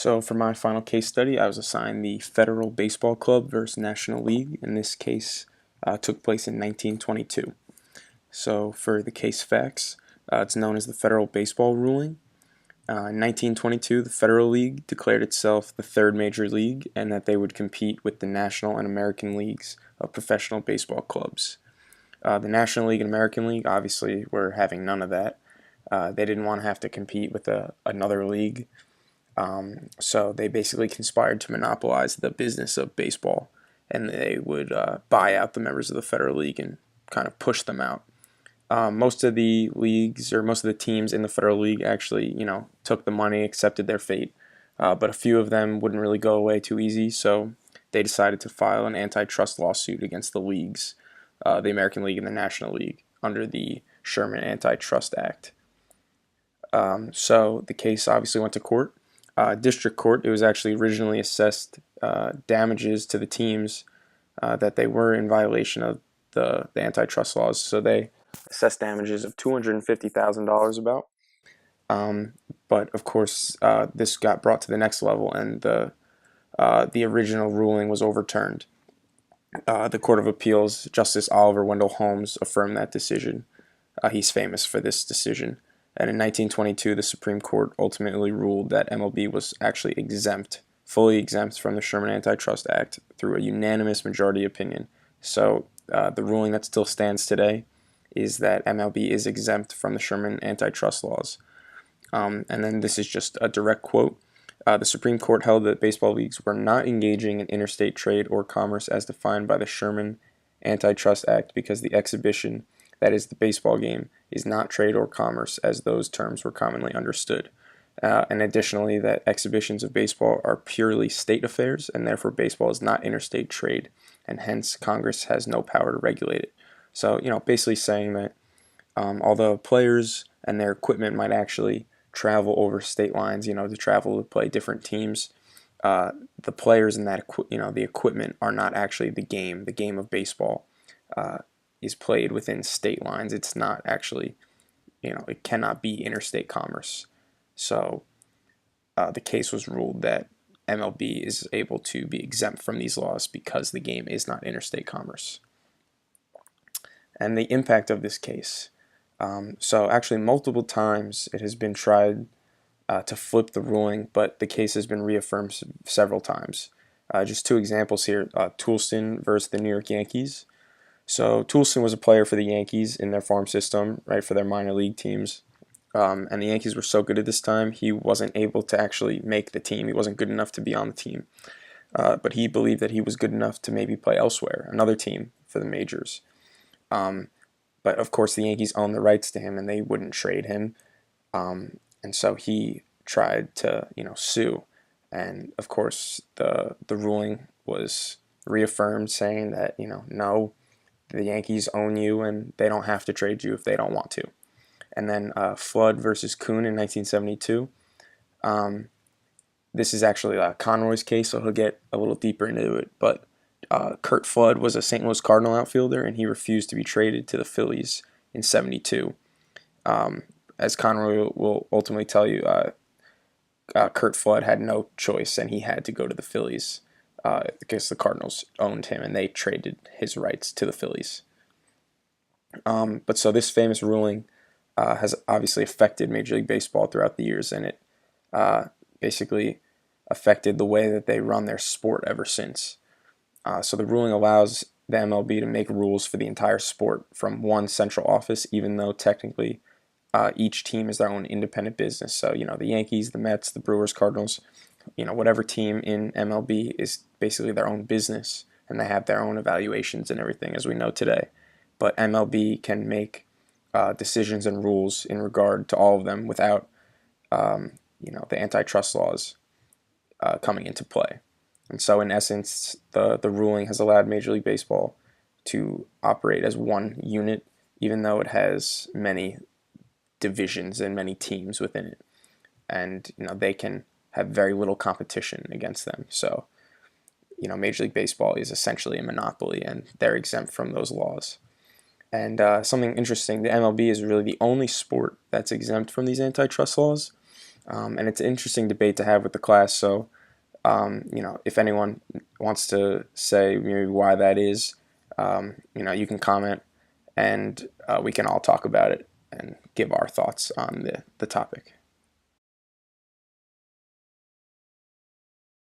So for my final case study, I was assigned the Federal Baseball Club versus National League, and this case took place in 1922. So for the case facts, it's known as the Federal Baseball Ruling. In 1922, the Federal League declared itself the third major league and that they would compete with the National and American Leagues of professional baseball clubs. The National League and American League obviously were having none of that. They didn't want to have to compete with another league. So they basically conspired to monopolize the business of baseball, and they would buy out the members of the Federal League and kind of push them out. Most of the leagues or most of the teams in the Federal League actually, took the money, accepted their fate, but a few of them wouldn't really go away too easy, so they decided to file an antitrust lawsuit against the leagues, the American League and the National League, under the Sherman Antitrust Act. So the case obviously went to court. District court, it was actually originally assessed damages to the teams that they were in violation of the antitrust laws. So they assessed damages of $250,000 about. But of course, this got brought to the next level, and the original ruling was overturned. The Court of Appeals, Justice Oliver Wendell Holmes, affirmed that decision. He's famous for this decision. And in 1922, the Supreme Court ultimately ruled that MLB was actually fully exempt from the Sherman Antitrust Act through a unanimous majority opinion. So the ruling that still stands today is that MLB is exempt from the Sherman antitrust laws. And then this is just a direct quote. The Supreme Court held that baseball leagues were not engaging in interstate trade or commerce as defined by the Sherman Antitrust Act because the exhibition, that is the baseball game, is not trade or commerce as those terms were commonly understood. And additionally, that exhibitions of baseball are purely state affairs, and therefore baseball is not interstate trade, and hence Congress has no power to regulate it. So, basically saying that although players and their equipment might actually travel over state lines, to travel to play different teams, the players and the equipment are not actually the game. The game of baseball is played within state lines. It's not actually, it cannot be interstate commerce. So the case was ruled that MLB is able to be exempt from these laws because the game is not interstate commerce. And the impact of this case. So actually multiple times it has been tried to flip the ruling, but the case has been reaffirmed several times. Just two examples here, Toulson versus the New York Yankees. So Toulson was a player for the Yankees in their farm system, right, for their minor league teams. And the Yankees were so good at this time, he wasn't able to actually make the team. He wasn't good enough to be on the team. But he believed that he was good enough to maybe play elsewhere, another team for the majors. But of course, the Yankees owned the rights to him, and they wouldn't trade him. And so he tried to, sue. And of course, the ruling was reaffirmed, saying that, no, the Yankees own you, and they don't have to trade you if they don't want to. And then Flood versus Kuhn in 1972. This is actually Conroy's case, so he'll get a little deeper into it. But Curt Flood was a St. Louis Cardinal outfielder, and he refused to be traded to the Phillies in '72. As Conroy will ultimately tell you, Curt Flood had no choice, and he had to go to the Phillies because the Cardinals owned him, and they traded his rights to the Phillies. But so this famous ruling has obviously affected Major League Baseball throughout the years, and it basically affected the way that they run their sport ever since. So the ruling allows the MLB to make rules for the entire sport from one central office, even though technically each team is their own independent business. So, the Yankees, the Mets, the Brewers, Cardinals, whatever team in MLB is basically their own business, and they have their own evaluations and everything, as we know today. But MLB can make decisions and rules in regard to all of them without, the antitrust laws coming into play. And so, in essence, the ruling has allowed Major League Baseball to operate as one unit, even though it has many divisions and many teams within it. And, they can have very little competition against them. So, Major League Baseball is essentially a monopoly, and they're exempt from those laws. And something interesting, the MLB is really the only sport that's exempt from these antitrust laws. And it's an interesting debate to have with the class. So, if anyone wants to say maybe why that is, you can comment, and we can all talk about it and give our thoughts on the topic.